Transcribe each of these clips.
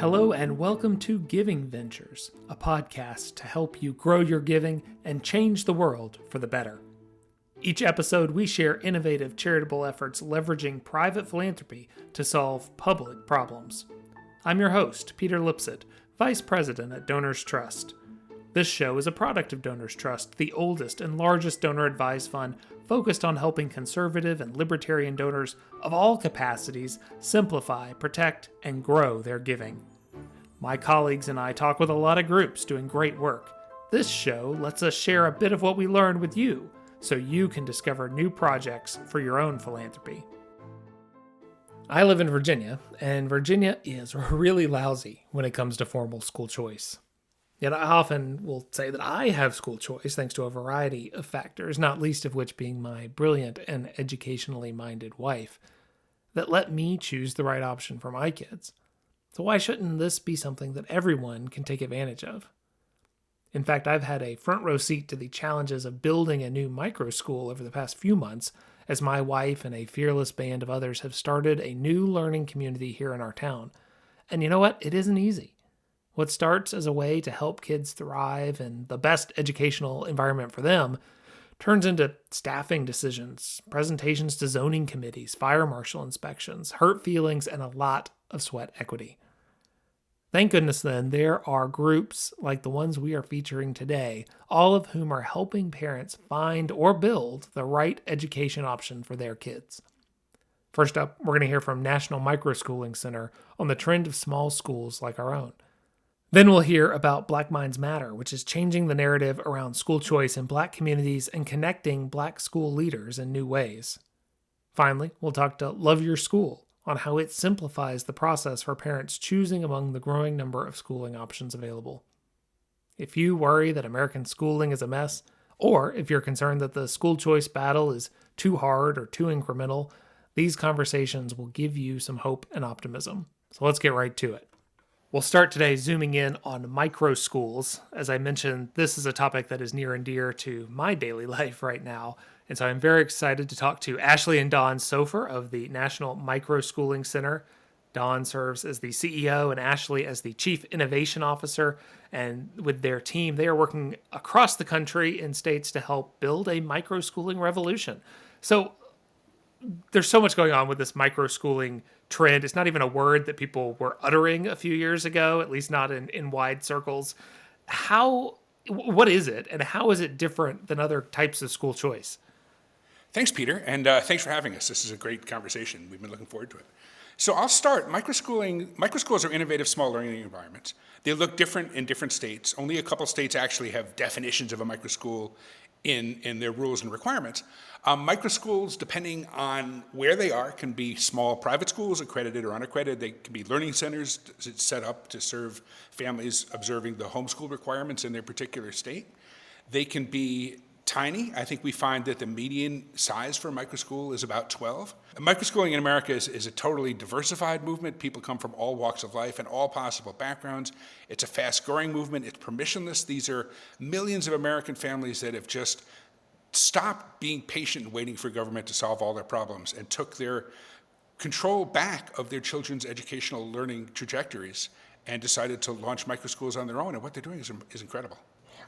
Hello and welcome to Giving Ventures, a podcast to help you grow your giving and change the world for the better. Each episode, we share innovative charitable efforts leveraging private philanthropy to solve public problems. I'm your host, Peter Lipset, Vice President at Donors Trust. This show is a product of Donors Trust, the oldest and largest donor-advised fund focused on helping conservative and libertarian donors of all capacities simplify, protect, and grow their giving. My colleagues and I talk with a lot of groups doing great work. This show lets us share a bit of what we learned with you, so you can discover new projects for your own philanthropy. I live in Virginia, and Virginia is really lousy when it comes to formal school choice. Yet I often will say that I have school choice thanks to a variety of factors, not least of which being my brilliant and educationally minded wife, that let me choose the right option for my kids. So why shouldn't this be something that everyone can take advantage of? In fact, I've had a front row seat to the challenges of building a new microschool over the past few months, as my wife and a fearless band of others have started a new learning community here in our town. And you know what? It isn't easy. What starts as a way to help kids thrive and the best educational environment for them turns into staffing decisions, presentations to zoning committees, fire marshal inspections, hurt feelings, and a lot of sweat equity. Thank goodness then, there are groups like the ones we are featuring today, all of whom are helping parents find or build the right education option for their kids. First up, we're going to hear from National Microschooling Center on the trend of small schools like our own. Then we'll hear about Black Minds Matter, which is changing the narrative around school choice in Black communities and connecting Black school leaders in new ways. Finally, we'll talk to Love Your School on how it simplifies the process for parents choosing among the growing number of schooling options available. If you worry that American schooling is a mess, or if you're concerned that the school choice battle is too hard or too incremental, these conversations will give you some hope and optimism. So let's get right to it. We'll start today zooming in on microschools. As I mentioned, this is a topic that is near and dear to my daily life right now. And so I'm very excited to talk to Ashley and Dawn Sofer of the National Microschooling Center. Dawn serves as the CEO and Ashley as the Chief Innovation Officer. And with their team, they are working across the country in states to help build a microschooling revolution. So there's so much going on with this microschooling trend. It's not even a word that people were uttering a few years ago, at least not in wide circles. What is it, and how is it different than other types of school choice? Thanks, Peter, and thanks for having us. This is a great conversation. We've been looking forward to it. So I'll start. Microschools are innovative small learning environments. They look different in different states. Only a couple states actually have definitions of a microschool in their rules and requirements. Microschools, depending on where they are, can be small private schools, accredited or unaccredited. They can be learning centers set up to serve families observing the homeschool requirements in their particular state. They can be tiny. I think we find that the median size for a microschool is about 12. Microschooling in America is a totally diversified movement. People come from all walks of life and all possible backgrounds. It's a fast-growing movement. It's permissionless. These are millions of American families that have just stopped being patient and waiting for government to solve all their problems and took their control back of their children's educational learning trajectories and decided to launch microschools on their own. And what they're doing is incredible.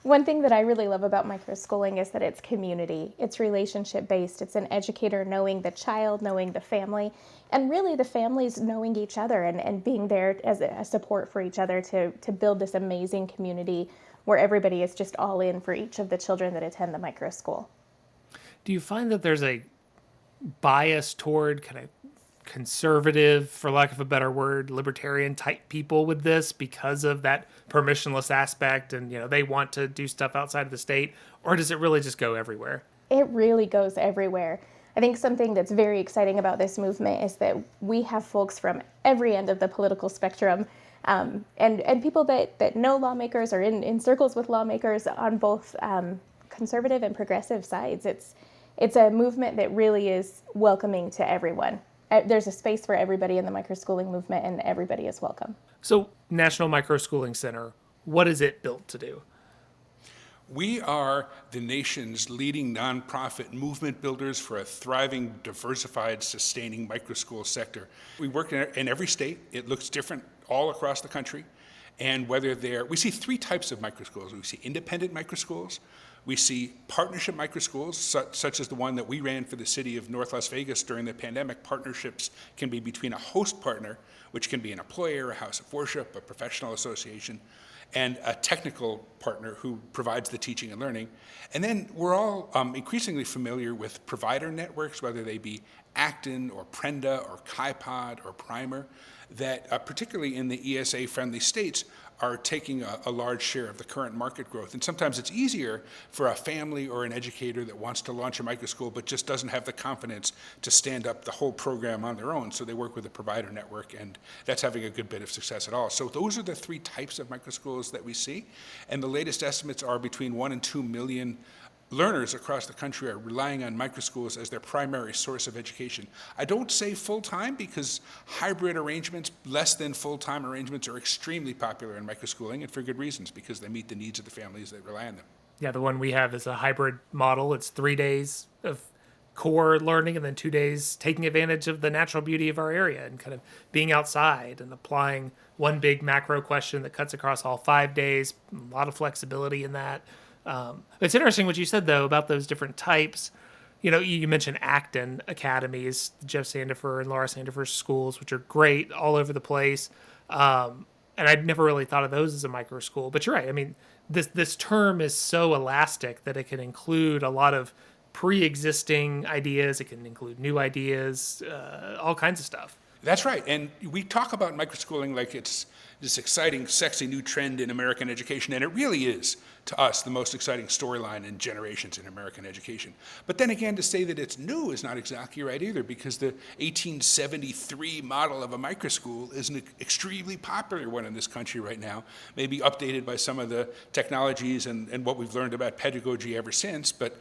One thing that I really love about microschooling is that it's community. It's relationship-based. It's an educator knowing the child, knowing the family, and really the families knowing each other and being there as a support for each other to build this amazing community where everybody is just all in for each of the children that attend the microschool. Do you find that there's a bias toward kind of conservative, for lack of a better word, libertarian type people with this because of that permissionless aspect and, they want to do stuff outside of the state? Or does it really just go everywhere? It really goes everywhere. I think something that's very exciting about this movement is that we have folks from every end of the political spectrum and people that know lawmakers or in circles with lawmakers on both conservative and progressive sides. It's a movement that really is welcoming to everyone. There's a space for everybody in the microschooling movement, and everybody is welcome. So, National Microschooling Center, what is it built to do? We are the nation's leading nonprofit movement builders for a thriving, diversified, sustaining microschool sector. We work in every state. It looks different all across the country. And we see three types of microschools. We see independent microschools. We see partnership microschools, such as the one that we ran for the city of North Las Vegas during the pandemic. Partnerships can be between a host partner, which can be an employer, a house of worship, a professional association, and a technical partner who provides the teaching and learning. And then we're all increasingly familiar with provider networks, whether they be Acton or Prenda or KaiPod or Primer, that particularly in the ESA-friendly states are taking a large share of the current market growth. And sometimes it's easier for a family or an educator that wants to launch a microschool but just doesn't have the confidence to stand up the whole program on their own. So they work with a provider network, and that's having a good bit of success at all. So those are the three types of microschools that we see. And the latest estimates are between 1 and 2 million learners across the country are relying on microschools as their primary source of education. I don't say full-time because hybrid arrangements, less than full-time arrangements, are extremely popular in microschooling, and for good reasons, because they meet the needs of the families that rely on them. Yeah, the one we have is a hybrid model. It's 3 days of core learning and then 2 days taking advantage of the natural beauty of our area and kind of being outside and applying one big macro question that cuts across all 5 days. A lot of flexibility in that. It's interesting what you said, though, about those different types. You know, you mentioned Acton Academies, Jeff Sandifer and Laura Sandifer's schools, which are great all over the place. And I'd never really thought of those as a micro school. But you're right. I mean, this term is so elastic that it can include a lot of pre-existing ideas. It can include new ideas, all kinds of stuff. That's right. And we talk about microschooling like it's this exciting, sexy new trend in American education, and it really is, to us, the most exciting storyline in generations in American education. But then again, to say that it's new is not exactly right either, because the 1873 model of a microschool is an extremely popular one in this country right now, maybe updated by some of the technologies and what we've learned about pedagogy ever since, but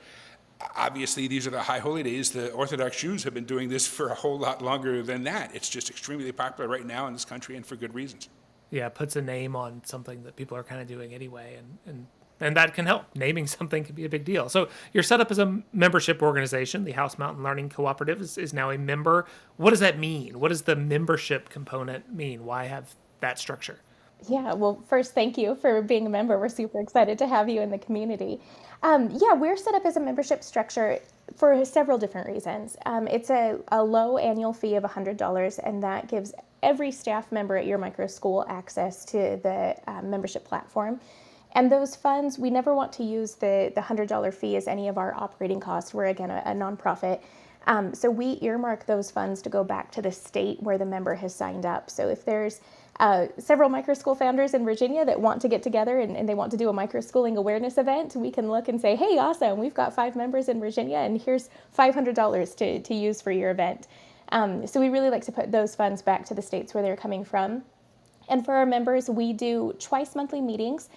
obviously, these are the high holy days. The Orthodox Jews have been doing this for a whole lot longer than that. It's just extremely popular right now in this country, and for good reasons. Yeah, it puts a name on something that people are kind of doing anyway, and that can help. Naming something can be a big deal. So you're set up as a membership organization. The House Mountain Learning Cooperative is now a member. What does that mean? What does the membership component mean? Why have that structure? Yeah, well, first, thank you for being a member. We're super excited to have you in the community. Yeah, we're set up as a membership structure for several different reasons. It's a low annual fee of $100, and that gives every staff member at your micro school access to the membership platform. And those funds, we never want to use the $100 fee as any of our operating costs. We're, again, a nonprofit. So we earmark those funds to go back to the state where the member has signed up. So if there's several microschool founders in Virginia that want to get together and they want to do a microschooling awareness event, we can look and say, hey, awesome, we've got 5 members in Virginia, and here's $500 to use for your event. So we really like to put those funds back to the states where they're coming from. And for our members, we do twice monthly meetings.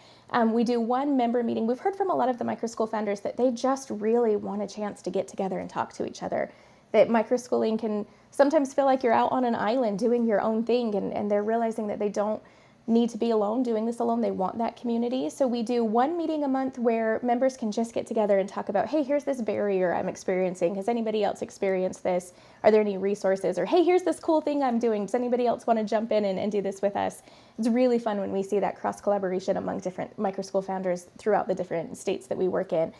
We do one member meeting. We've heard from a lot of the microschool founders that they just really want a chance to get together and talk to each other. That microschooling can sometimes feel like you're out on an island doing your own thing, and they're realizing that they don't need to be alone doing this alone. They want that community. So we do one meeting a month where members can just get together and talk about, hey, here's this barrier I'm experiencing. Has anybody else experienced this? Are there any resources? Or, hey, here's this cool thing I'm doing. Does anybody else want to jump in and do this with us? It's really fun when we see that cross-collaboration among different microschool founders throughout the different states that we work in.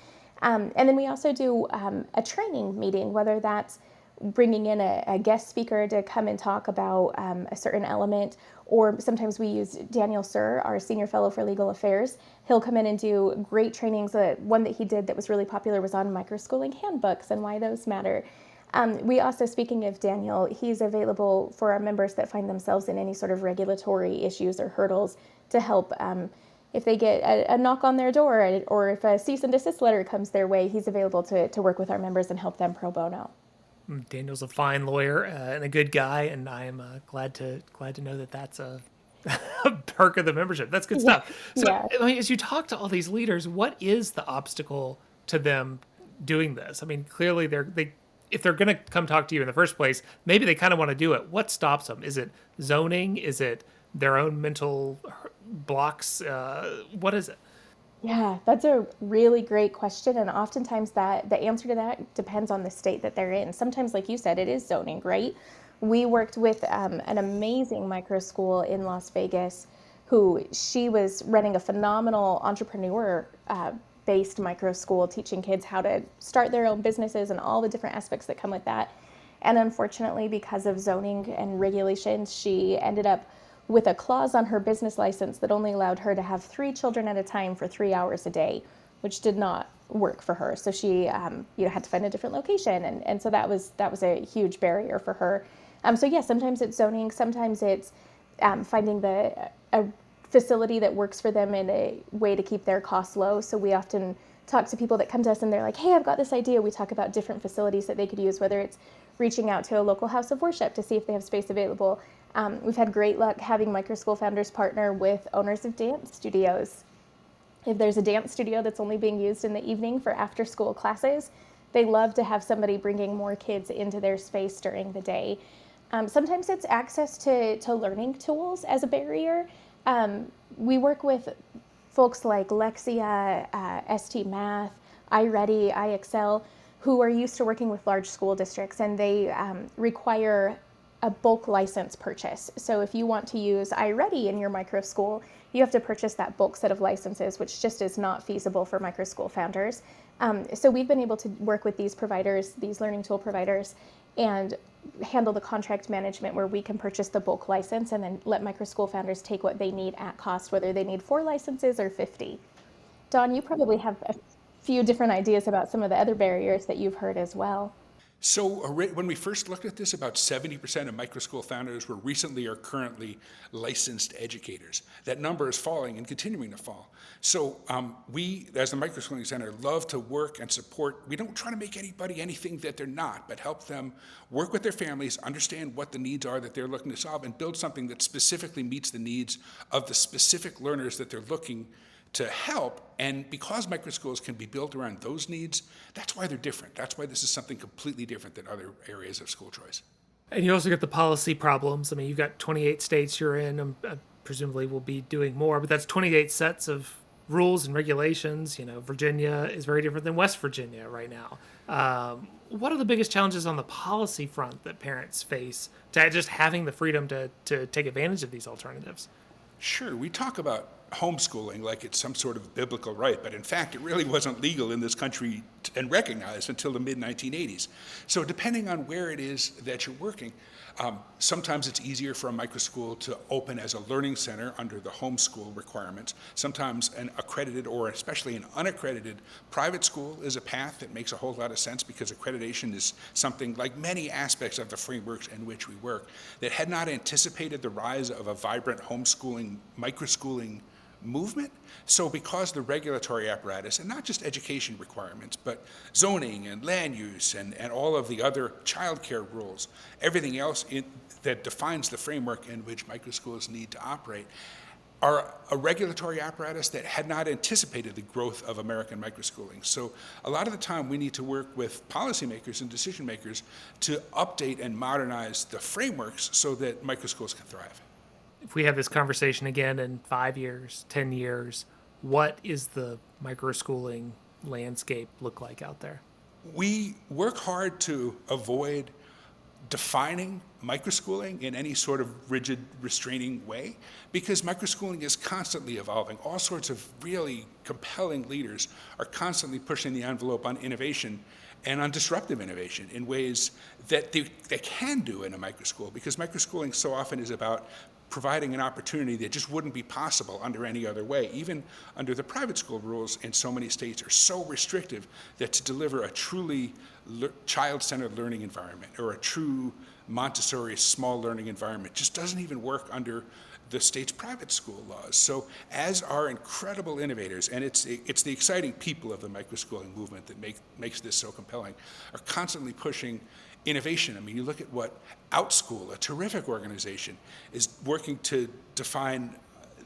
And then we also do a training meeting, whether that's bringing in a guest speaker to come and talk about a certain element, or sometimes we use Daniel Sir, our senior fellow for legal affairs. He'll come in and do great trainings. One that he did that was really popular was on microschooling handbooks and why those matter. We also, speaking of Daniel, he's available for our members that find themselves in any sort of regulatory issues or hurdles to help. If they get a knock on their door, or if a cease and desist letter comes their way, he's available to work with our members and help them pro bono. Daniel's a fine lawyer and a good guy, and I am glad to know that that's a perk of the membership. That's good stuff. So, Yeah. I mean, as you talk to all these leaders, what is the obstacle to them doing this? I mean, clearly if they're going to come talk to you in the first place, maybe they kind of want to do it. What stops them? Is it zoning? Is it their own mental blocks? What is it? Yeah, that's a really great question. And oftentimes the answer to that depends on the state that they're in. Sometimes, like you said, it is zoning, right? We worked with an amazing micro school in Las Vegas who she was running a phenomenal entrepreneur based micro school, teaching kids how to start their own businesses and all the different aspects that come with that. And unfortunately, because of zoning and regulations, she ended up with a clause on her business license that only allowed her to have 3 children at a time for 3 hours a day, which did not work for her. So she had to find a different location. And so that was a huge barrier for her. So yeah, sometimes it's zoning, sometimes it's finding a facility that works for them in a way to keep their costs low. So we often talk to people that come to us and they're like, hey, I've got this idea. We talk about different facilities that they could use, whether it's reaching out to a local house of worship to see if they have space available. We've had great luck having microschool founders partner with owners of dance studios. If there's a dance studio that's only being used in the evening for after school classes, they love to have somebody bringing more kids into their space during the day. Sometimes it's access to learning tools as a barrier. We work with folks like Lexia, ST Math, iReady, iExcel, who are used to working with large school districts, and they require a bulk license purchase. So if you want to use iReady in your micro school, you have to purchase that bulk set of licenses, which just is not feasible for micro school founders. So we've been able to work with these providers, these learning tool providers, and handle the contract management where we can purchase the bulk license and then let micro school founders take what they need at cost, whether they need 4 licenses or 50. Dawn, you probably have a few different ideas about some of the other barriers that you've heard as well. So when we first looked at this, about 70% of microschool founders were recently or currently licensed educators. That number is falling and continuing to fall. So we, as the Microschooling Center, love to work and support. We don't try to make anybody anything that they're not, but help them work with their families, understand what the needs are that they're looking to solve, and build something that specifically meets the needs of the specific learners that they're looking to help. And because microschools can be built around those needs, that's why they're different. That's why this is something completely different than other areas of school choice. And you also get the policy problems. I mean, you've got 28 states you're in, presumably we'll be doing more, but that's 28 sets of rules and regulations. Virginia is very different than West Virginia right now. What are the biggest challenges on the policy front that parents face to just having the freedom to take advantage of these alternatives? Sure, we talk about homeschooling like it's some sort of biblical right, but in fact, it really wasn't legal in this country and recognized until the mid-1980s. So depending on where it is that you're working, sometimes it's easier for a microschool to open as a learning center under the homeschool requirements. Sometimes an accredited or especially an unaccredited private school is a path that makes a whole lot of sense because accreditation is something like many aspects of the frameworks in which we work that had not anticipated the rise of a vibrant homeschooling, microschooling movement. So because the regulatory apparatus, and not just education requirements, but zoning and land use and all of the other childcare rules, everything else that defines the framework in which microschools need to operate, are a regulatory apparatus that had not anticipated the growth of American microschooling. So a lot of the time we need to work with policymakers and decision makers to update and modernize the frameworks so that microschools can thrive. If we have this conversation again in 5 years, 10 years, what is the microschooling landscape look like out there? We work hard to avoid defining microschooling in any sort of rigid, restraining way because microschooling is constantly evolving. All sorts of really compelling leaders are constantly pushing the envelope on innovation and on disruptive innovation in ways that they can do in a microschool because microschooling so often is about providing an opportunity that just wouldn't be possible under any other way. Even under the private school rules in so many states are so restrictive that to deliver a truly child-centered learning environment or a true Montessori small learning environment just doesn't even work under the state's private school laws. So as our incredible innovators, and it's the exciting people of the microschooling movement that makes this so compelling, are constantly pushing innovation. I mean, you look at what OutSchool, a terrific organization, is working to define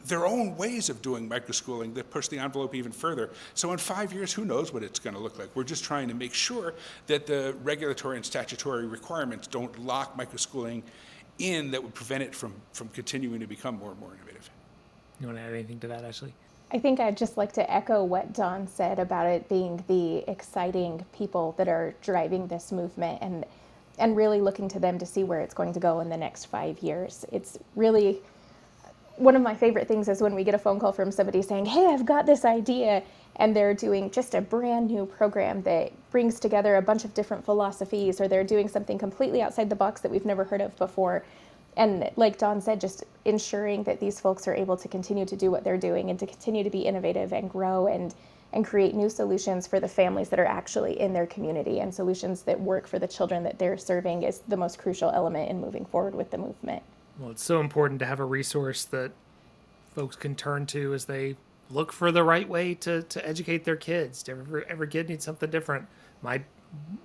their own ways of doing microschooling that push the envelope even further. So in 5 years, who knows what it's going to look like? We're just trying to make sure that the regulatory and statutory requirements don't lock microschooling in that would prevent it from continuing to become more and more innovative. You want to add anything to that, Ashley? I think I'd just like to echo what Dawn said about it being the exciting people that are driving this movement. And and really looking to them to see where it's going to go in the next 5 years. It's really one of my favorite things is when we get a phone call from somebody saying, hey, I've got this idea, and they're doing just a brand new program that brings together a bunch of different philosophies, or they're doing something completely outside the box that we've never heard of before. And like Dawn said, just ensuring that these folks are able to continue to do what they're doing and to continue to be innovative and grow and create new solutions for the families that are actually in their community, and solutions that work for the children that they're serving is the most crucial element in moving forward with the movement. Well, it's so important to have a resource that folks can turn to as they look for the right way to educate their kids. Every kid needs something different. My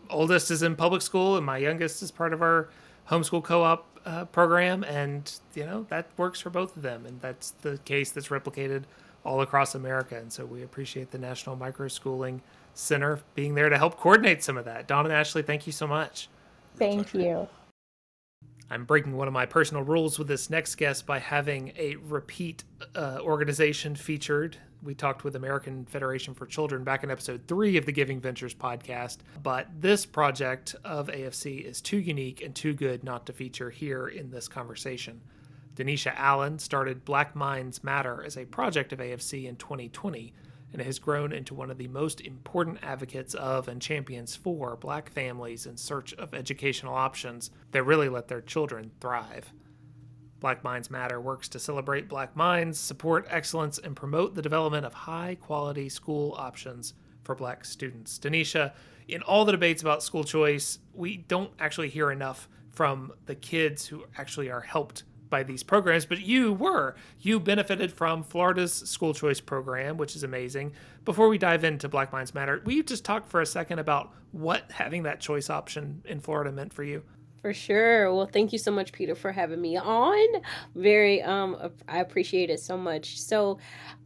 oldest is in public school, and my youngest is part of our homeschool co-op program, and that works for both of them, and that's the case that's replicated all across America. And so we appreciate the National Microschooling Center being there to help coordinate some of that. Dawn and Ashley, thank you so much. Thank you. I'm breaking one of my personal rules with this next guest by having a repeat organization featured. We talked with American Federation for Children back in episode 3 of the Giving Ventures podcast, but this project of AFC is too unique and too good not to feature here in this conversation. Denisha Allen started Black Minds Matter as a project of AFC in 2020, and it has grown into one of the most important advocates of and champions for Black families in search of educational options that really let their children thrive. Black Minds Matter works to celebrate Black minds, support excellence, and promote the development of high-quality school options for Black students. Denisha, in all the debates about school choice, we don't actually hear enough from the kids who actually are helped by these programs, but you benefited from Florida's school choice program, which is amazing. Before we dive into Black Minds Matter, will you just talk for a second about what having that choice option in Florida meant for you? For sure. Well, thank you so much, Peter, for having me on. I appreciate it so much. So,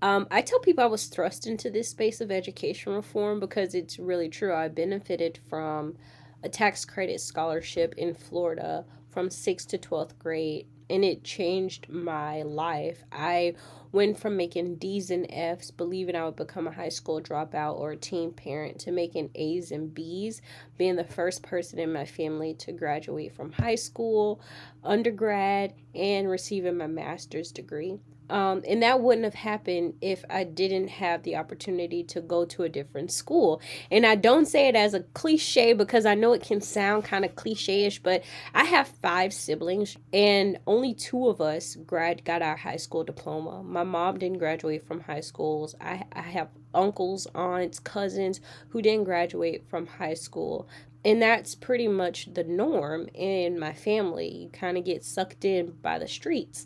I tell people I was thrust into this space of education reform because it's really true. I benefited from a tax credit scholarship in Florida from 6th to 12th grade, and it changed my life. I went from making D's and F's, believing I would become a high school dropout or a teen parent, to making A's and B's, being the first person in my family to graduate from high school, undergrad, and receiving my master's degree. And that wouldn't have happened if I didn't have the opportunity to go to a different school. And I don't say it as a cliche because I know it can sound kind of cliche-ish, but I have 5 siblings and only 2 of us got our high school diploma. My mom didn't graduate from high schools. I have uncles, aunts, cousins who didn't graduate from high school. And that's pretty much the norm in my family. You kind of get sucked in by the streets.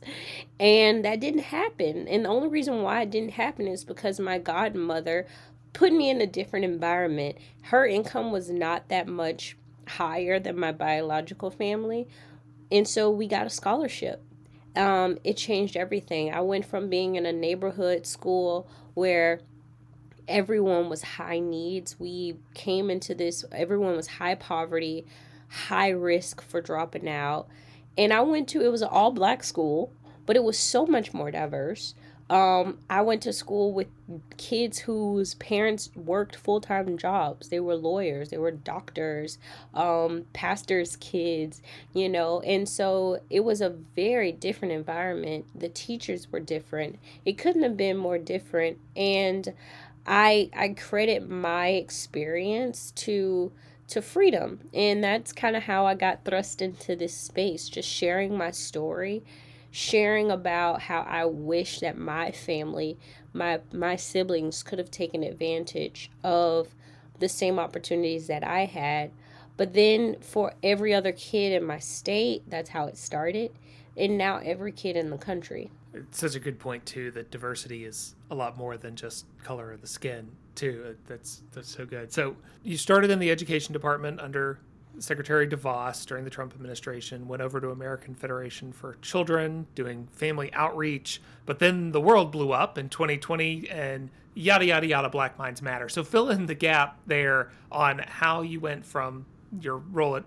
And that didn't happen. And the only reason why it didn't happen is because my godmother put me in a different environment. Her income was not that much higher than my biological family. And so we got a scholarship. It changed everything. I went from being in a neighborhood school where everyone was high needs. We came into this, everyone was high poverty, high risk for dropping out. And it was an all Black school, but it was so much more diverse. I went to school with kids whose parents worked full-time jobs. They were lawyers, they were doctors, pastors' kids, and so it was a very different environment. The teachers were different. It couldn't have been more different. And I credit my experience to freedom. And that's kind of how I got thrust into this space, just sharing my story, sharing about how I wish that my family, my siblings could have taken advantage of the same opportunities that I had. But then for every other kid in my state, that's how it started. And now every kid in the country. It's such a good point, too, that diversity is a lot more than just color of the skin, too. That's so good. So you started in the education department under Secretary DeVos during the Trump administration, went over to American Federation for Children, doing family outreach, but then the world blew up in 2020 and yada, yada, yada, Black Minds Matter. So fill in the gap there on how you went from your role at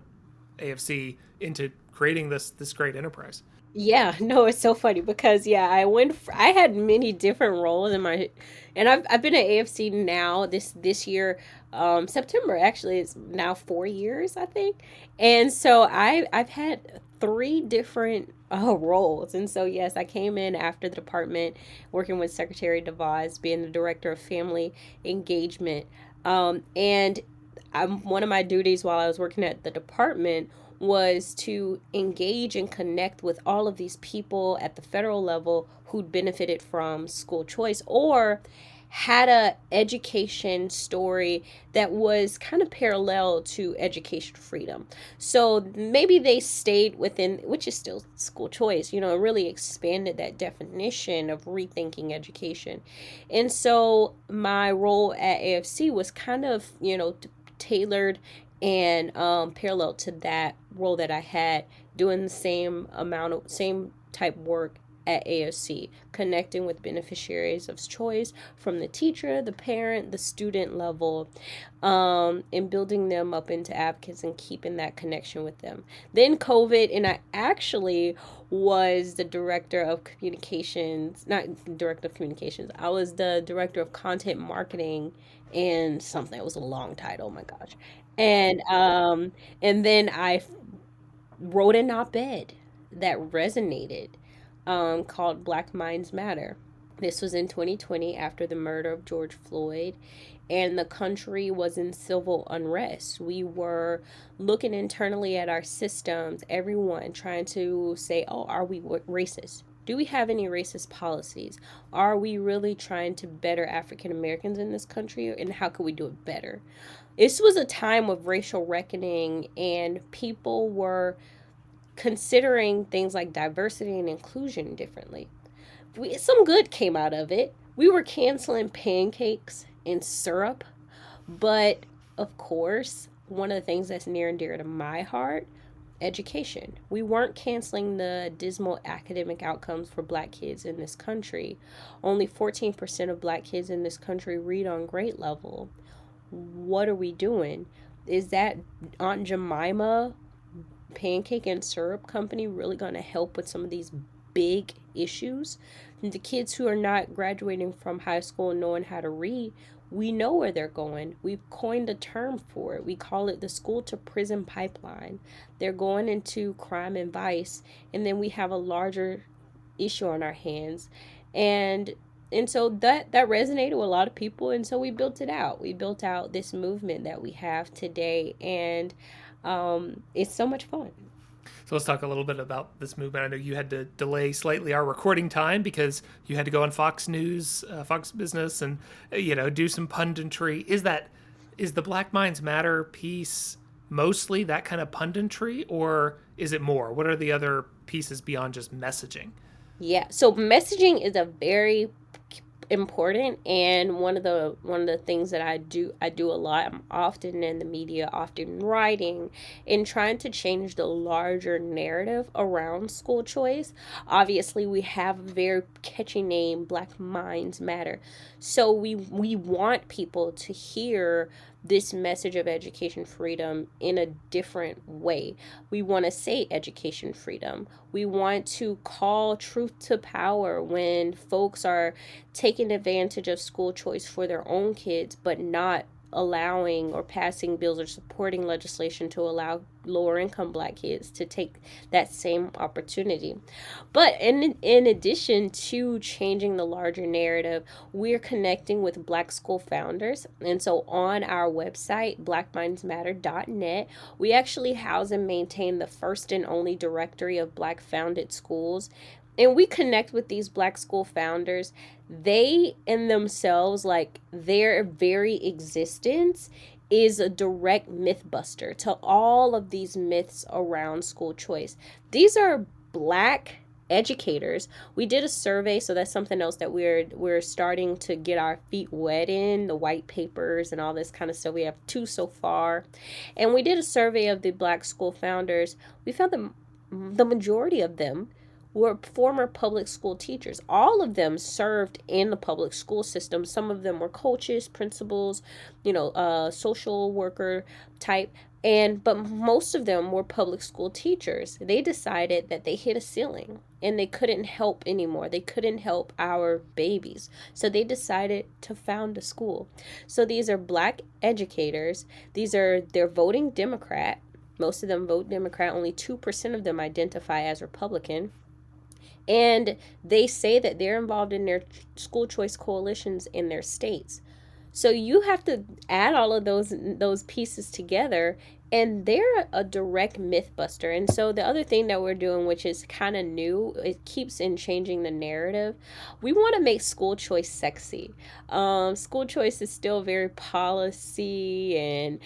AFC into creating this great enterprise. Yeah, no, it's so funny because yeah, I had many different roles in my, and I've been at AFC now this year, September actually it's now 4 years I think, and so I've had three different roles, and so yes, I came in after the department working with Secretary DeVos, being the director of family engagement, and one of my duties while I was working at the department was to engage and connect with all of these people at the federal level who'd benefited from school choice or had a education story that was kind of parallel to education freedom. So maybe they stayed within, which is still school choice, it really expanded that definition of rethinking education. And so my role at AFC was kind of, tailored and parallel to that role that I had doing the same type work at AOC, connecting with beneficiaries of choice from the teacher, the parent, the student level, and building them up into advocates and keeping that connection with them. Then COVID, and I actually was the director of communications, not director of communications, I was the director of content marketing and something. It was a long title, oh my gosh. And then I wrote an op-ed that resonated, called Black Minds Matter. This was in 2020 after the murder of George Floyd, and the country was in civil unrest. We were looking internally at our systems, everyone trying to say, oh, are we racist? Do we have any racist policies? Are we really trying to better African Americans in this country? And how can we do it better? This was a time of racial reckoning, and people were considering things like diversity and inclusion differently. Some good came out of it. We were canceling pancakes and syrup, but of course, one of the things that's near and dear to my heart, education. We weren't canceling the dismal academic outcomes for black kids in this country. Only 14% of black kids in this country read on grade level. What are we doing? Is that Aunt Jemima pancake and syrup company really going to help with some of these big issues? And the kids who are not graduating from high school knowing how to read, we know where they're going. We've coined a term for it. We call it the school to prison pipeline. They're going into crime and vice, and then we have a larger issue on our hands. And so that resonated with a lot of people, and so we built it out. We built out this movement that we have today, and it's so much fun. So let's talk a little bit about this movement. I know you had to delay slightly our recording time because you had to go on Fox News, Fox Business, and do some punditry. Is the Black Minds Matter piece mostly that kind of punditry, or is it more? What are the other pieces beyond just messaging? Yeah, so messaging is a very important, and one of the things that I do a lot. I'm often in the media, often writing and trying to change the larger narrative around school choice. Obviously, we have a very catchy name, Black Minds Matter, so we want people to hear this message of education freedom in a different way. We want to say education freedom. We want to call truth to power when folks are taking advantage of school choice for their own kids, but not allowing or passing bills or supporting legislation to allow lower income black kids to take that same opportunity. But in addition to changing the larger narrative, we're connecting with black school founders. And so on our website, blackmindsmatter.net, we actually house and maintain the first and only directory of black founded schools. And we connect with these black school founders. They in themselves, like their very existence is a direct myth buster to all of these myths around school choice. These are black educators. We did a survey, so that's something else that we're starting to get our feet wet in, the white papers and all this kind of stuff. We have 2 so far. And we did a survey of the black school founders. We found the majority of them were former public school teachers. All of them served in the public school system. Some of them were coaches, principals, social worker type. But most of them were public school teachers. They decided that they hit a ceiling and they couldn't help anymore. They couldn't help our babies. So they decided to found a school. So these are Black educators. They're voting Democrat. Most of them vote Democrat. Only 2% of them identify as Republican. And they say that they're involved in their school choice coalitions in their states. So you have to add all of those pieces together, and they're a direct myth buster. And so the other thing that we're doing, which is kind of new, it keeps in changing the narrative. We want to make school choice sexy. School choice is still very policy and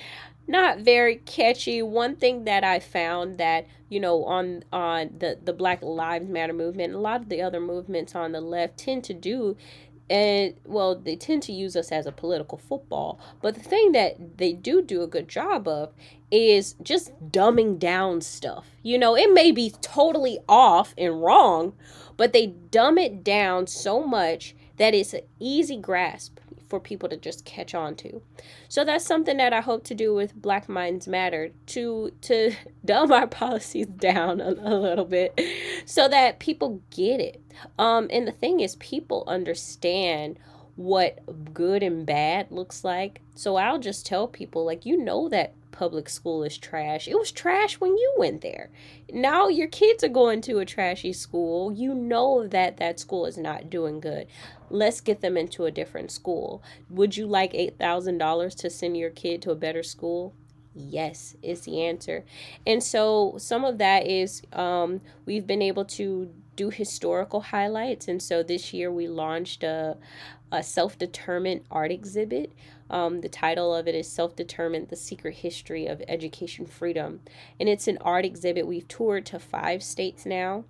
not very catchy. One thing that I found that, on the Black Lives Matter movement, a lot of the other movements on the left tend to do, and well, they tend to use us as a political football. But the thing that they do a good job of is just dumbing down stuff. It may be totally off and wrong, but they dumb it down so much that it's an easy grasp for people to just catch on to. So that's something that I hope to do with Black Minds Matter, to dumb our policies down a little bit so that people get it. And the thing is, people understand what good and bad looks like. So I'll just tell people, like, that public school is trash. It was trash when you went there. Now your kids are going to a trashy school. That school is not doing good. Let's get them into a different school. Would you like $8,000 to send your kid to a better school? Yes, is the answer. And so some of that is we've been able to do historical highlights. And so this year we launched a self-determined art exhibit. The title of it is Self-Determined, The Secret History of Education Freedom. And it's an art exhibit. We've toured to 5 states now.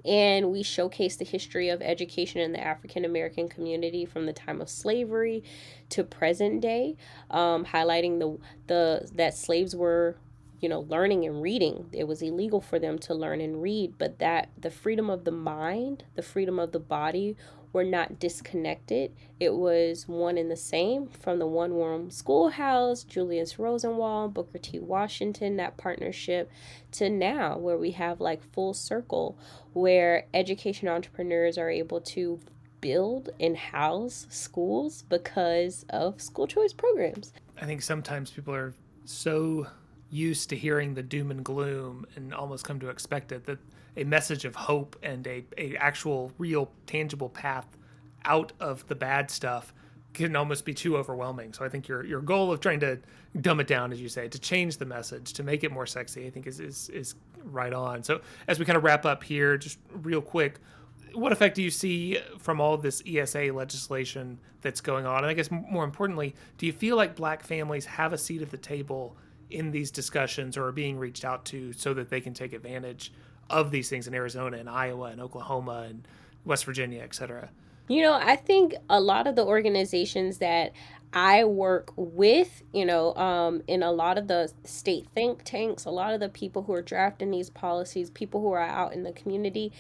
And we showcase the history of education in the African American community from the time of slavery to present day, highlighting that slaves were, learning and reading. It was illegal for them to learn and read, but that the freedom of the mind, the freedom of the body were not disconnected. It was one and the same, from the one-room schoolhouse, Julius Rosenwald, Booker T. Washington, that partnership, to now where we have like full circle, where education entrepreneurs are able to build and house schools because of school choice programs. I think sometimes people are so used to hearing the doom and gloom and almost come to expect it, that a message of hope and a actual real tangible path out of the bad stuff can almost be too overwhelming. So I think your goal of trying to dumb it down, as you say, to change the message, to make it more sexy, I think is right on. So as we kind of wrap up here, just real quick, what effect do you see from all of this ESA legislation that's going on? And I guess more importantly, do you feel like Black families have a seat at the table in these discussions, or are being reached out to so that they can take advantage of these things in Arizona and Iowa and Oklahoma and West Virginia, et cetera? I think a lot of the organizations that I work with, in a lot of the state think tanks, a lot of the people who are drafting these policies, people who are out in the community,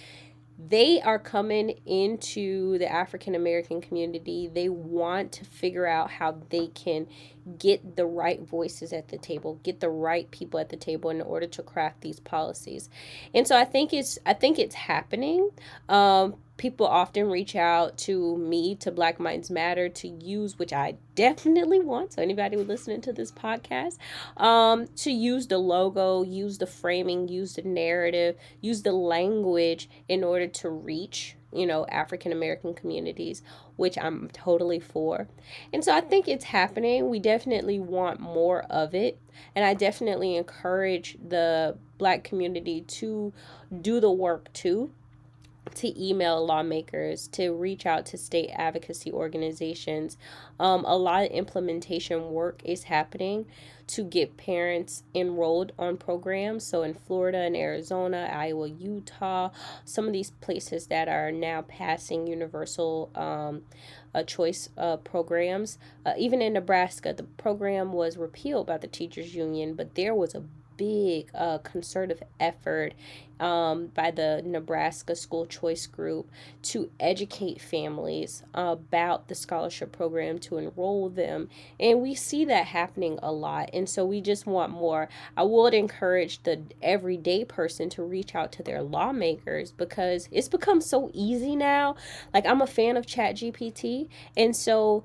they are coming into the African American community. They want to figure out how they can get the right voices at the table, get the right people at the table in order to craft these policies. And so I think it's happening. People often reach out to me, to Black Minds Matter, to use, which I definitely want, so anybody who's listening to this podcast, to use the logo, use the framing, use the narrative, use the language in order to reach, African American communities, which I'm totally for. And so I think it's happening. We definitely want more of it. And I definitely encourage the Black community to do the work too, to email lawmakers, to reach out to state advocacy organizations. A lot of implementation work is happening to get parents enrolled on programs. So in Florida and Arizona, Iowa, Utah, some of these places that are now passing universal choice programs. Even in Nebraska, the program was repealed by the teachers union, but there was a big concerted effort by the Nebraska School Choice Group to educate families about the scholarship program, to enroll them. And we see that happening a lot. And so we just want more. I would encourage the everyday person to reach out to their lawmakers, because it's become so easy now. Like, I'm a fan of ChatGPT. And so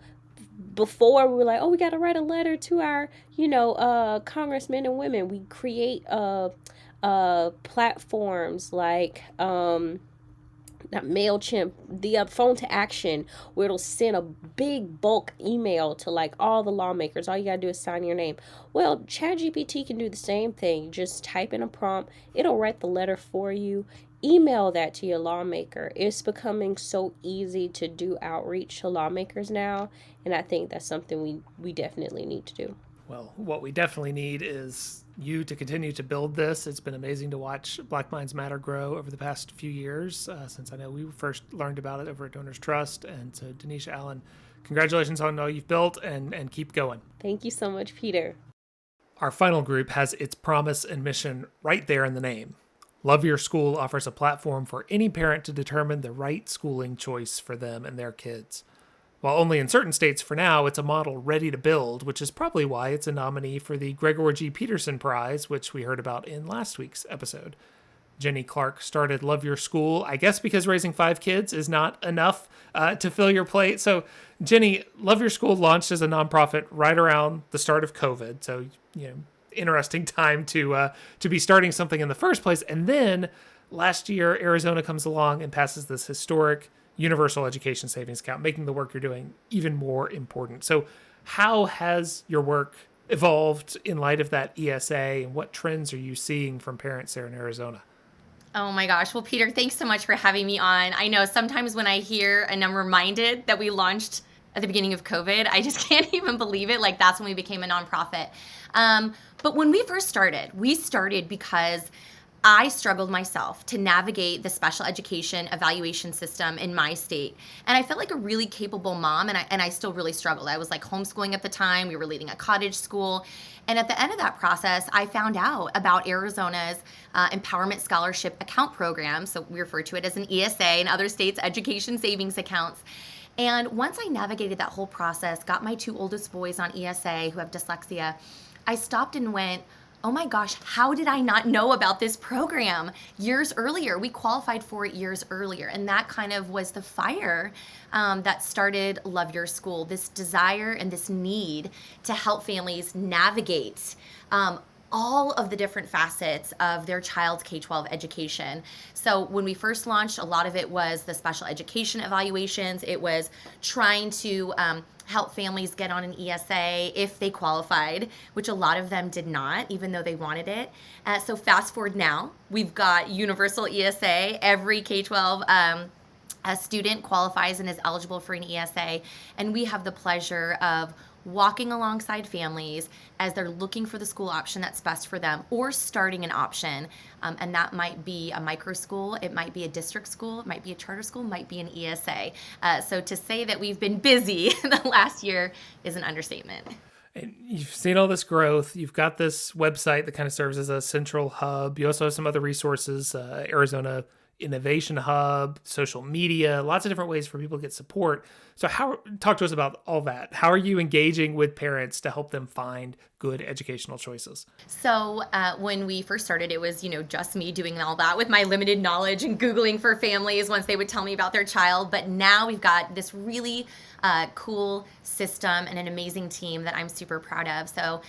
before, we were like, oh, we got to write a letter to our, congressmen and women. We create platforms like not MailChimp, the phone to action, where it'll send a big bulk email to like all the lawmakers. All you gotta do is sign your name. Well, ChatGPT can do the same thing. Just type in a prompt, it'll write the letter for you. Email that to your lawmaker. It's becoming so easy to do outreach to lawmakers now, and I think that's something we definitely need to do. Well, what we definitely need is you to continue to build this. It's been amazing to watch Black Minds Matter grow over the past few years, since I know we first learned about it over at Donors Trust. And so, Denisha Allen, congratulations on all you've built, and keep going. Thank you so much, Peter. Our final group has its promise and mission right there in the name. Love Your School offers a platform for any parent to determine the right schooling choice for them and their kids. While only in certain states for now, it's a model ready to build, which is probably why it's a nominee for the Gregor G. Peterson Prize, which we heard about in last week's episode. Jenny Clark started Love Your School, I guess because raising 5 kids is not enough to fill your plate. So, Jenny, Love Your School launched as a nonprofit right around the start of COVID. So, interesting time to be starting something in the first place. And then last year, Arizona comes along and passes this historic universal education savings account, making the work you're doing even more important. So how has your work evolved in light of that ESA, and what trends are you seeing from parents there in Arizona? Oh my gosh. Well, Peter, thanks so much for having me on. I know sometimes when I hear and I'm reminded that we launched at the beginning of COVID, I just can't even believe it. Like, that's when we became a nonprofit. But when we started because I struggled myself to navigate the special education evaluation system in my state. And I felt like a really capable mom, and I still really struggled. I was like homeschooling at the time. We were leading a cottage school. And at the end of that process, I found out about Arizona's Empowerment Scholarship Account Program. So we refer to it as an ESA, in other states, education savings accounts. And once I navigated that whole process, got my 2 oldest boys on ESA who have dyslexia, I stopped and went, oh my gosh, how did I not know about this program years earlier? We qualified for it years earlier. And that kind of was the fire that started Love Your School, this desire and this need to help families navigate all of the different facets of their child's K-12 education. So when we first launched, a lot of it was the special education evaluations. It was trying to help families get on an ESA if they qualified, which a lot of them did not, even though they wanted it. So fast forward now, we've got universal ESA. Every K-12 a student qualifies and is eligible for an ESA, and we have the pleasure of walking alongside families as they're looking for the school option that's best for them, or starting an option. And that might be a micro school, it might be a district school, it might be a charter school, it might be an ESA. So to say that we've been busy the last year is an understatement. And you've seen all this growth. You've got this website that kind of serves as a central hub. You also have some other resources, Arizona Innovation Hub, social media, lots of different ways for people to get support. So talk to us about all that. How are you engaging with parents to help them find good educational choices? So when we first started, it was, just me doing all that with my limited knowledge and Googling for families once they would tell me about their child. But now we've got this really cool system and an amazing team that I'm super proud of. So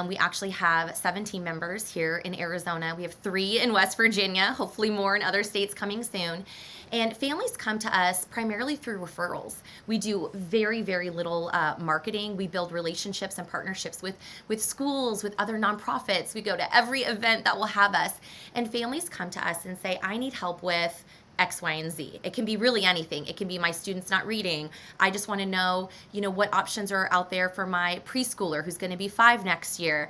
we actually have 7 team members here in Arizona. We have 3 in West Virginia, hopefully more in other states coming soon. And families come to us primarily through referrals. We do very, very little marketing. We build relationships and partnerships with schools, with other nonprofits. We go to every event that will have us. And families come to us and say, I need help with X, Y, and Z. It can be really anything. It can be my student's not reading. I just want to know, what options are out there for my preschooler who's going to be 5 next year.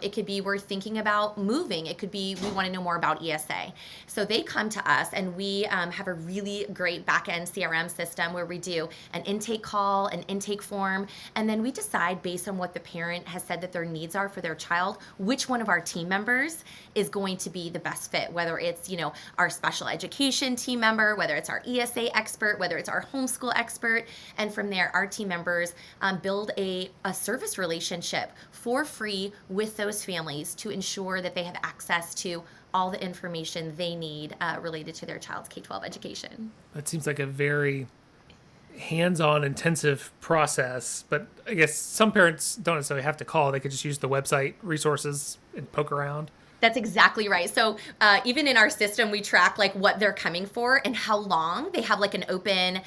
It could be we're thinking about moving. It could be we want to know more about ESA. So they come to us, and we have a really great back-end CRM system where we do an intake call, an intake form, and then we decide based on what the parent has said that their needs are for their child, which one of our team members is going to be the best fit, whether it's, our special education team member, whether it's our ESA expert, whether it's our homeschool expert. And from there, our team members build a service relationship for free with those families to ensure that they have access to all the information they need related to their child's K-12 education. That seems like a very hands-on intensive process, but I guess some parents don't necessarily have to call. They could just use the website resources and poke around. That's exactly right. So even in our system, we track like what they're coming for and how long. They have like an open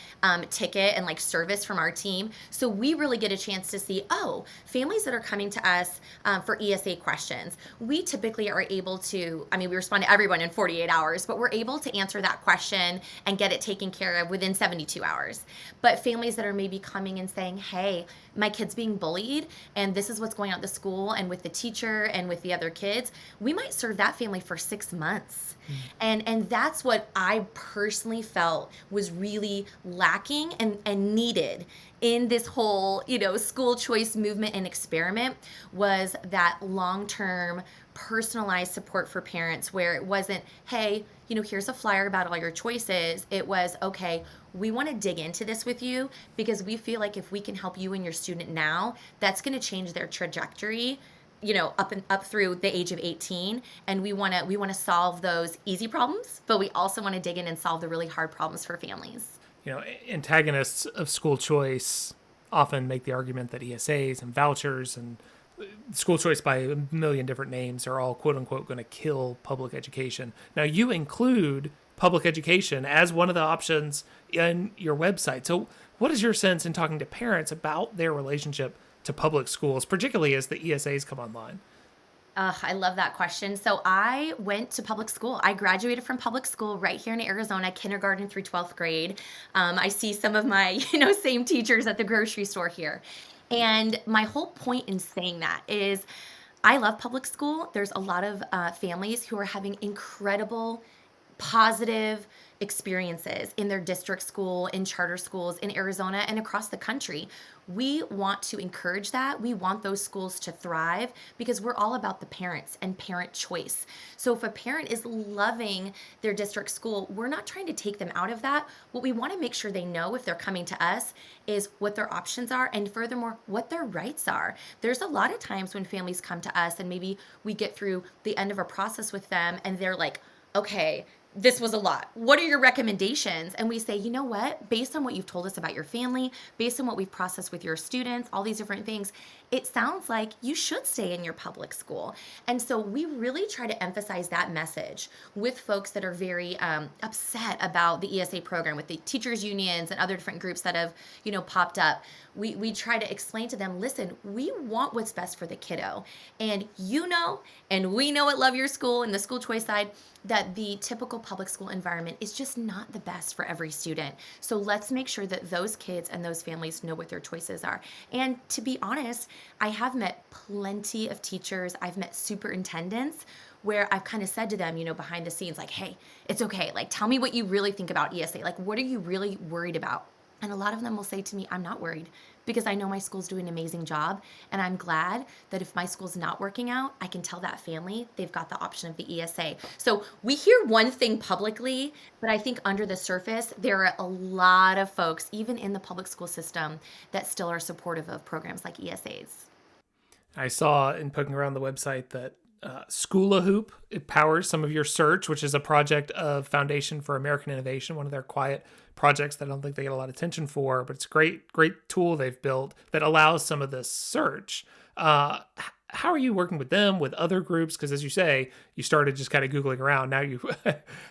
ticket and like service from our team. So we really get a chance to see, families that are coming to us for ESA questions, we typically are able to, we respond to everyone in 48 hours, but we're able to answer that question and get it taken care of within 72 hours. But families that are maybe coming and saying, hey, my kid's being bullied and this is what's going on at the school and with the teacher and with the other kids, we might serve that family for 6 months. And that's what I personally felt was really lacking and needed in this whole, school choice movement and experiment, was that long-term personalized support for parents, where it wasn't, hey, here's a flyer about all your choices. It was, okay, we want to dig into this with you because we feel like if we can help you and your student now, that's going to change their trajectory, up through the age of 18. And we want to solve those easy problems, but we also want to dig in and solve the really hard problems for families. Antagonists of school choice often make the argument that ESAs and vouchers and school choice by a million different names are all quote unquote going to kill public education. Now you include public education as one of the options in your website. So what is your sense in talking to parents about their relationship to public schools, particularly as the ESAs come online? I love that question. So I went to public school. I graduated from public school right here in Arizona, kindergarten through 12th grade. I see some of my, same teachers at the grocery store here. And my whole point in saying that is I love public school. There's a lot of families who are having incredible, positive experiences in their district school, in charter schools in Arizona and across the country. We want to encourage that. We want those schools to thrive because we're all about the parents and parent choice. So if a parent is loving their district school, we're not trying to take them out of that. What we want to make sure they know if they're coming to us is what their options are, and furthermore, what their rights are. There's a lot of times when families come to us and maybe we get through the end of a process with them and they're like, okay, this was a lot. What are your recommendations? And we say, you know what, based on what you've told us about your family, based on what we've processed with your students, all these different things, it sounds like you should stay in your public school. And so we really try to emphasize that message with folks that are very upset about the ESA program, with the teachers unions and other different groups that have, popped up. We try to explain to them, listen, we want what's best for the kiddo. And and we know at Love Your School and the school choice side that the typical public school environment is just not the best for every student. So let's make sure that those kids and those families know what their choices are. And to be honest, I have met plenty of teachers. I've met superintendents where I've kind of said to them, behind the scenes, like, hey, it's okay. Like, tell me what you really think about ESA. Like, what are you really worried about? And a lot of them will say to me, I'm not worried because I know my school's doing an amazing job. And I'm glad that if my school's not working out, I can tell that family they've got the option of the ESA. So we hear one thing publicly, but I think under the surface, there are a lot of folks, even in the public school system, that still are supportive of programs like ESAs. I saw in poking around the website that Schoola Hoop, it powers some of your search, which is a project of Foundation for American Innovation, one of their quiet projects that I don't think they get a lot of attention for, but it's a great tool they've built that allows some of this search. How are you working with them, with other groups? Because as you say, you started just kind of Googling around. Now you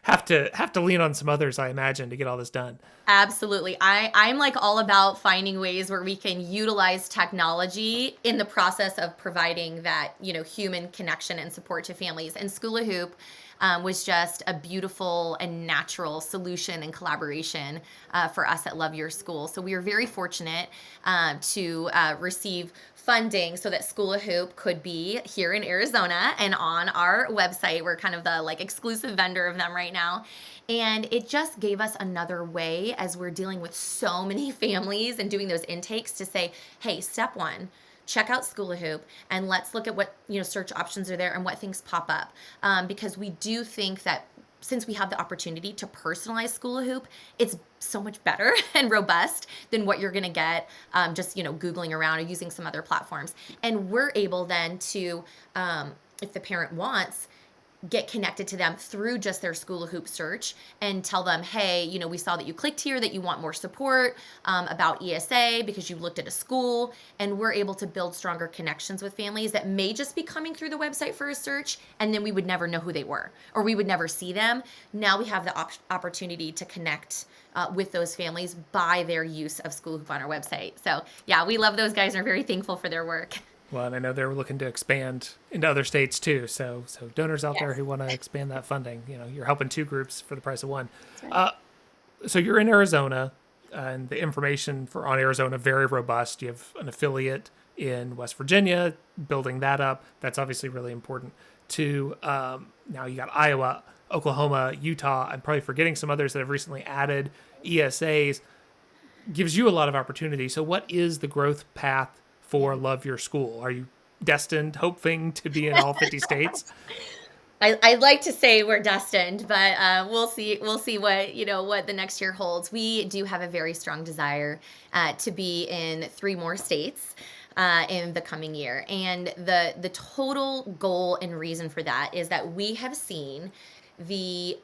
have to lean on some others, I imagine, to get all this done. Absolutely. I'm like all about finding ways where we can utilize technology in the process of providing that, human connection and support to families. And Schoola Hoop, was just a beautiful and natural solution and collaboration for us at Love Your School. So we were very fortunate to receive funding so that School of Hope could be here in Arizona and on our website. We're kind of the like exclusive vendor of them right now. And it just gave us another way as we're dealing with so many families and doing those intakes to say, hey, step one, check out School of Hope and let's look at what, search options are there and what things pop up. Because we do think that since we have the opportunity to personalize School of Hope, it's so much better and robust than what you're going to get just, Googling around or using some other platforms. And we're able then to, if the parent wants, get connected to them through just their School of Hoop search and tell them, hey, we saw that you clicked here, that you want more support about ESA because you looked at a school, and we're able to build stronger connections with families that may just be coming through the website for a search, and then we would never know who they were, or we would never see them. Now we have the opportunity to connect with those families by their use of School of Hoop on our website. So yeah, we love those guys and are very thankful for their work. Well, and I know they're looking to expand into other states too. So donors out there who want to expand that funding, you're helping two groups for the price of one. Right. So you're in Arizona, and the information on Arizona very robust. You have an affiliate in West Virginia, building that up. That's obviously really important. Now you got Iowa, Oklahoma, Utah. I'm probably forgetting some others that have recently added ESAs. Gives you a lot of opportunity. So what is the growth path for Love Your School? Are you destined, hoping to be in all 50 states? I'd like to say we're destined, but we'll see. We'll see what what the next year holds. We do have a very strong desire to be in 3 more states in the coming year, and the total goal and reason for that is that we have seen the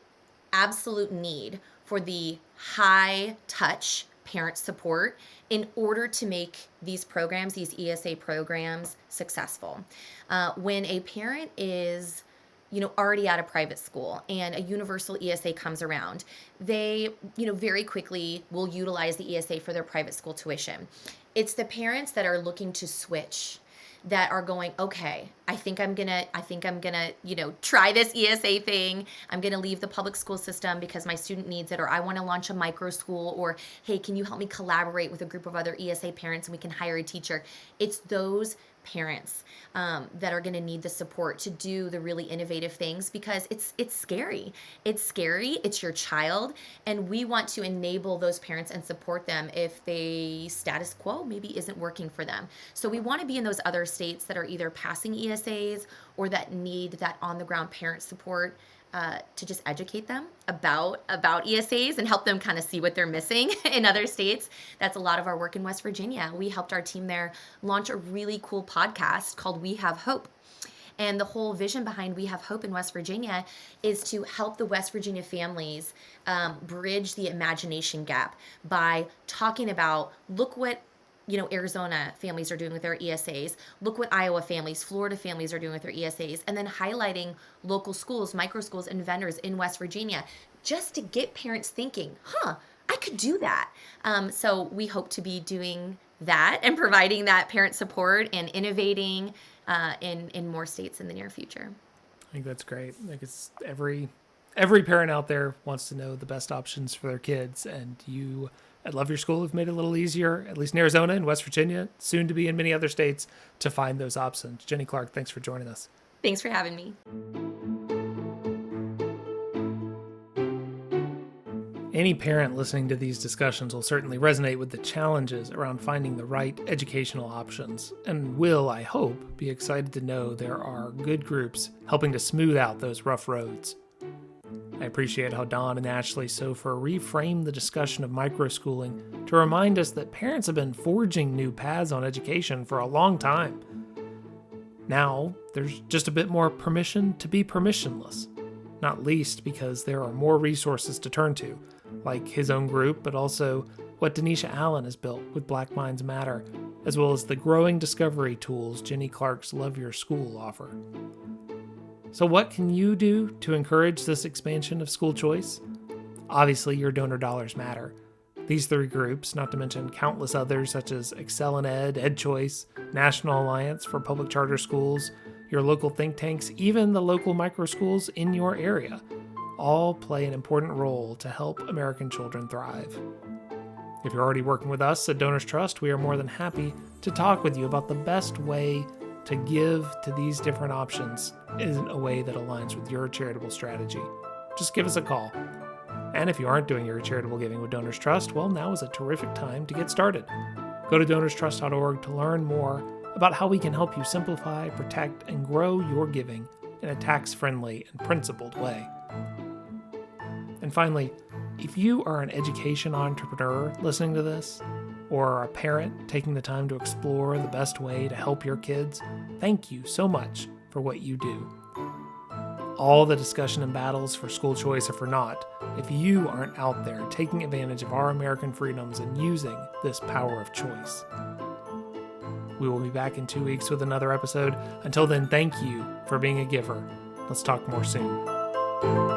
absolute need for the high touch parent support in order to make these programs, these ESA programs, successful. When a parent is, already at a private school and a universal ESA comes around, they, very quickly will utilize the ESA for their private school tuition. It's the parents that are looking to switch that are going, okay, I think I'm gonna, try this ESA thing. I'm gonna leave the public school system because my student needs it, or I want to launch a micro school, or hey, can you help me collaborate with a group of other ESA parents and we can hire a teacher? It's those parents that are going to need the support to do the really innovative things, because it's scary. It's scary. It's your child. And we want to enable those parents and support them if the status quo maybe isn't working for them. So we want to be in those other states that are either passing ESAs or that need that on-the-ground parent support to just educate them about ESAs and help them kind of see what they're missing in other states. That's a lot of our work in West Virginia. We helped our team there launch a really cool podcast called We Have Hope. And the whole vision behind We Have Hope in West Virginia is to help the West Virginia families bridge the imagination gap by talking about, look what Arizona families are doing with their ESAs. Look what Iowa families, Florida families are doing with their ESAs. And then highlighting local schools, micro schools, and vendors in West Virginia, just to get parents thinking, I could do that. So we hope to be doing that and providing that parent support and innovating in more states in the near future. I think that's great. Like, it's every parent out there wants to know the best options for their kids, and you at Love Your School have made it a little easier, at least in Arizona and West Virginia, soon to be in many other states, to find those options. Jenny Clark, thanks for joining us. Thanks for having me. Any parent listening to these discussions will certainly resonate with the challenges around finding the right educational options, and will, I hope, be excited to know there are good groups helping to smooth out those rough roads. I appreciate how Dawn and Ashley Sofer reframed the discussion of microschooling to remind us that parents have been forging new paths on education for a long time. Now, there's just a bit more permission to be permissionless, not least because there are more resources to turn to, like his own group, but also what Denisha Allen has built with Black Minds Matter, as well as the growing discovery tools Jenny Clark's Love Your School offer. So what can you do to encourage this expansion of school choice? Obviously, your donor dollars matter. These 3 groups, not to mention countless others such as Excel in Ed, EdChoice, National Alliance for Public Charter Schools, your local think tanks, even the local microschools in your area, all play an important role to help American children thrive. If you're already working with us at Donors Trust, we are more than happy to talk with you about the best way to give to these different options in a way that aligns with your charitable strategy. Just give us a call. And if you aren't doing your charitable giving with Donors Trust, well, now is a terrific time to get started. Go to donorstrust.org to learn more about how we can help you simplify, protect, and grow your giving in a tax-friendly and principled way. And finally, if you are an education entrepreneur listening to this, or a parent taking the time to explore the best way to help your kids, thank you so much for what you do. All the discussion and battles for school choice are for naught if you aren't out there taking advantage of our American freedoms and using this power of choice. We will be back in 2 weeks with another episode. Until then, thank you for being a giver. Let's talk more soon.